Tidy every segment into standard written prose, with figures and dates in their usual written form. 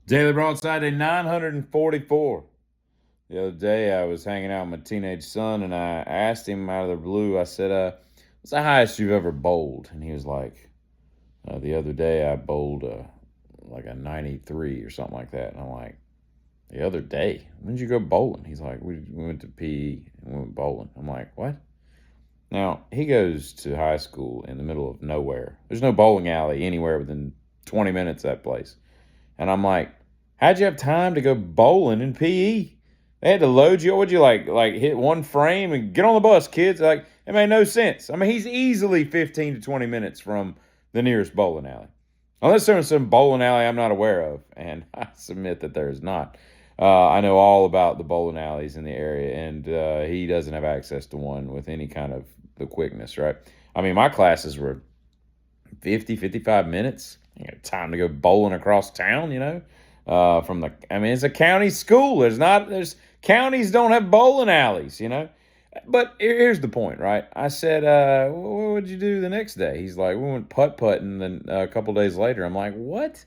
Daily Broadside Day 944. The other day, I was hanging out with my teenage son, and I asked him out of the blue, I said, what's the highest you've ever bowled? And he was like, the other day, I bowled like a 93 or something like that. And I'm like, the other day? When did you go bowling? He's like, we went to PE and we went bowling. I'm like, what? Now, he goes to high school in the middle of nowhere. There's no bowling alley anywhere within 20 minutes of that place. And I'm like, how'd you have time to go bowling in PE? They had to load you. Would you like hit one frame and get on the bus, kids? Like, it made no sense. I mean, he's easily 15 to 20 minutes from the nearest bowling alley. Unless there's some bowling alley I'm not aware of, and I submit that there is not. I know all about the bowling alleys in the area, and he doesn't have access to one with any kind of the quickness, right? I mean, my classes were 50, 55 minutes. You know, time to go bowling across town, I mean, it's a county school. There's counties don't have bowling alleys, But here's the point, right? I said, what would you do the next day? He's like, we went putt-putting. Then a couple days later, I'm like, what?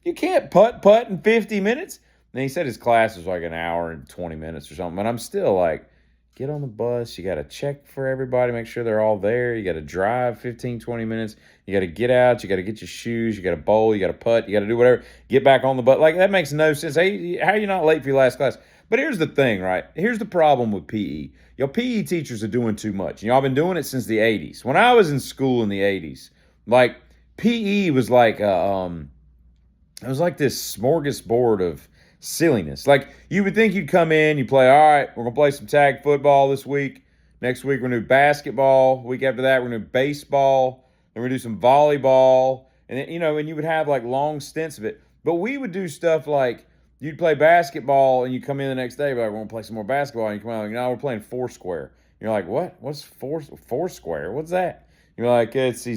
You can't putt-putt in 50 minutes? And he said his class was like an hour and 20 minutes or something. But I'm still like, get on the bus. You got to check for everybody, make sure they're all there. You got to drive 15, 20 minutes. You got to get out. You got to get your shoes. You got to bowl. You got to putt. You got to do whatever. Get back on the bus. Like, that makes no sense. Hey, how are you not late for your last class? But here's the thing, right? Here's the problem with PE. Your PE teachers are doing too much. Y'all been doing it since the 80s. When I was in school in the 80s, like, PE was like, it was like this smorgasbord of silliness. Like, you would think you'd come in, you play, all right, we're going to play some tag football this week. Next week, we're going to do basketball. Week after that, we're going to do baseball. Then we're going to do some volleyball. And, then, and you would have like long stints of it. But we would do stuff like you'd play basketball and you come in the next day, like, we're going to play some more basketball. And you come out like, no, we're playing Foursquare. You're like, what? What's Foursquare? What's that? You're like, it's we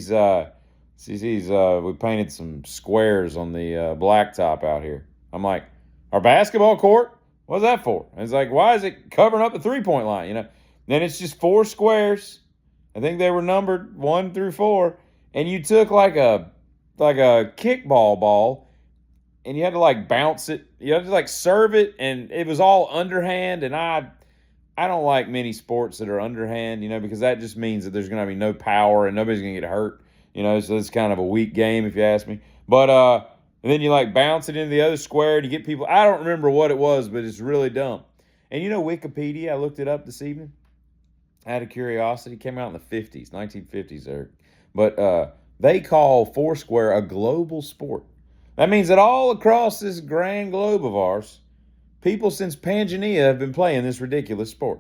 painted some squares on the blacktop out here. I'm like, our basketball court? What's that for? And it's like, why is it covering up the 3-point line? Then it's just 4 squares. I think they were numbered 1 through 4. And you took like a kickball ball and you had to like bounce it. You had to like serve it, and it was all underhand. And I don't like many sports that are underhand, because that just means that there's going to be no power and nobody's going to get hurt. So it's kind of a weak game if you ask me. But and then you like bounce it into the other square and you get people. I don't remember what it was, but it's really dumb. And Wikipedia, I looked it up this evening. Out of curiosity, came out in the 50s, 1950s there. But they call Foursquare a global sport. That means that all across this grand globe of ours, people since Pangea have been playing this ridiculous sport.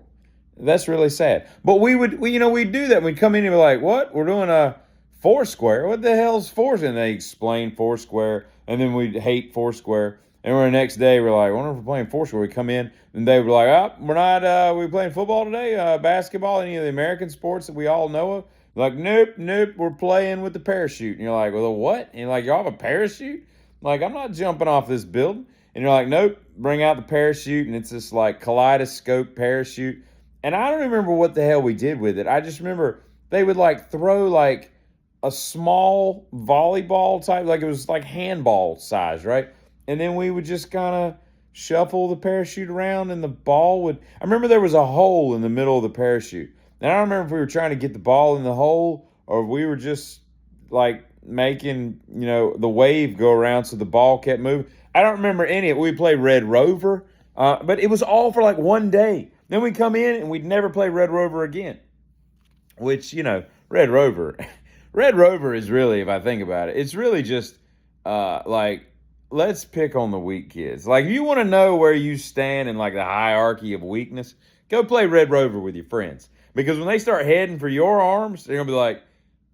That's really sad. But we'd do that. We'd come in and be like, what? We're doing a Foursquare? What the hell's Foursquare? And they explain Foursquare, and then we'd hate Foursquare. And the next day, we're like, I wonder if we're playing Foursquare. We come in, and they were like, we're not, we playing football today? Basketball? Any of the American sports that we all know of? Like, nope, we're playing with the parachute. And you're like, well, what? And you're like, y'all have a parachute? Like, I'm not jumping off this building. And you're like, nope, bring out the parachute, and it's this, like, kaleidoscope parachute. And I don't remember what the hell we did with it. I just remember they would, like, throw, like, a small volleyball type, like it was like handball size, right? And then we would just kind of shuffle the parachute around, and the ball would. I remember there was a hole in the middle of the parachute. And I don't remember if we were trying to get the ball in the hole or if we were just like making, the wave go around so the ball kept moving. I don't remember any of it. We played Red Rover, but it was all for like one day. Then we'd come in and we'd never play Red Rover again, which, Red Rover. Red Rover is really, if I think about it, it's really just like, let's pick on the weak kids. Like, if you want to know where you stand in like the hierarchy of weakness, go play Red Rover with your friends. Because when they start heading for your arms, they're going to be like,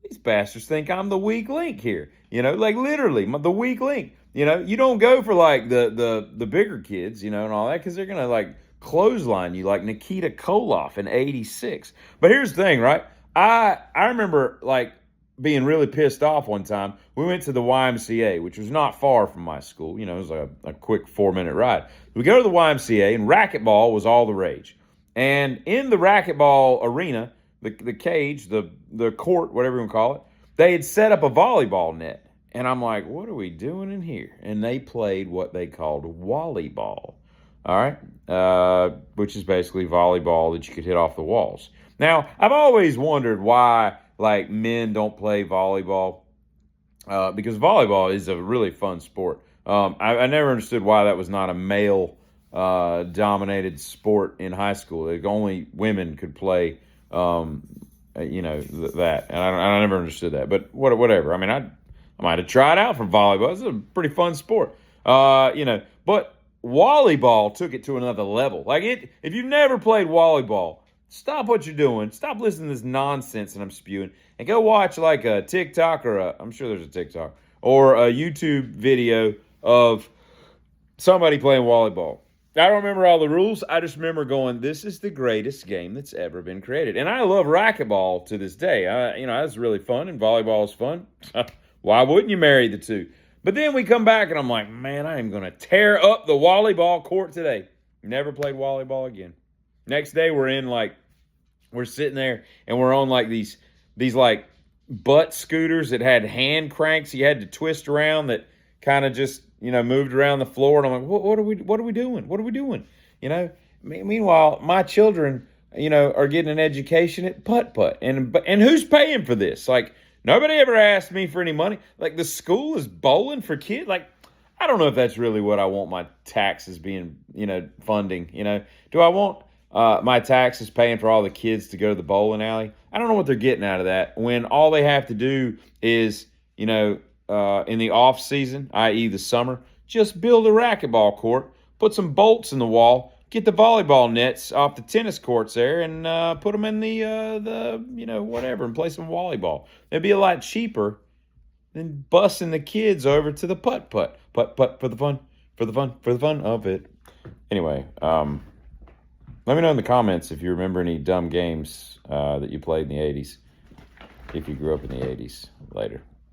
these bastards think I'm the weak link here. Like literally the weak link. You don't go for like the bigger kids, and all that, because they're going to like clothesline you like Nikita Koloff in 86. But here's the thing, right? I remember like being really pissed off one time. We went to the YMCA, which was not far from my school. It was a quick 4-minute ride. We go to the YMCA, and racquetball was all the rage. And in the racquetball arena, the cage, the court, whatever you want to call it, they had set up a volleyball net. And I'm like, what are we doing in here? And they played what they called volleyball. All right. Which is basically volleyball that you could hit off the walls. Now, I've always wondered why, like, men don't play volleyball, because volleyball is a really fun sport. I never understood why that was not a male dominated sport in high school. Like, only women could play, that. And I never understood that. But whatever. I mean, I might have tried out for volleyball. It's a pretty fun sport. But volleyball took it to another level. Like, if you've never played volleyball, stop what you're doing. Stop listening to this nonsense that I'm spewing, and go watch like a TikTok I'm sure there's a TikTok or a YouTube video of somebody playing volleyball. I don't remember all the rules. I just remember going, this is the greatest game that's ever been created. And I love racquetball to this day. That's really fun, and volleyball is fun. Why wouldn't you marry the two? But then we come back, and I'm like, man, I am going to tear up the volleyball court today. Never played volleyball again. Next day, we're sitting there, and we're on like these like butt scooters that had hand cranks you had to twist around that kind of just, moved around the floor. And I'm like, what are we doing? What are we doing? Meanwhile, my children, are getting an education at putt-putt. And who's paying for this? Like, nobody ever asked me for any money. Like, the school is bowling for kids. Like, I don't know if that's really what I want my taxes being, funding. Do I want my taxes paying for all the kids to go to the bowling alley? I don't know what they're getting out of that when all they have to do is, in the off season, i.e. the summer, just build a racquetball court, put some bolts in the wall, get the volleyball nets off the tennis courts there, and put them in the whatever, and play some volleyball. It'd be a lot cheaper than busing the kids over to the putt-putt for the fun of it. Anyway, let me know in the comments if you remember any dumb games that you played in the 80s, if you grew up in the 80s. Later.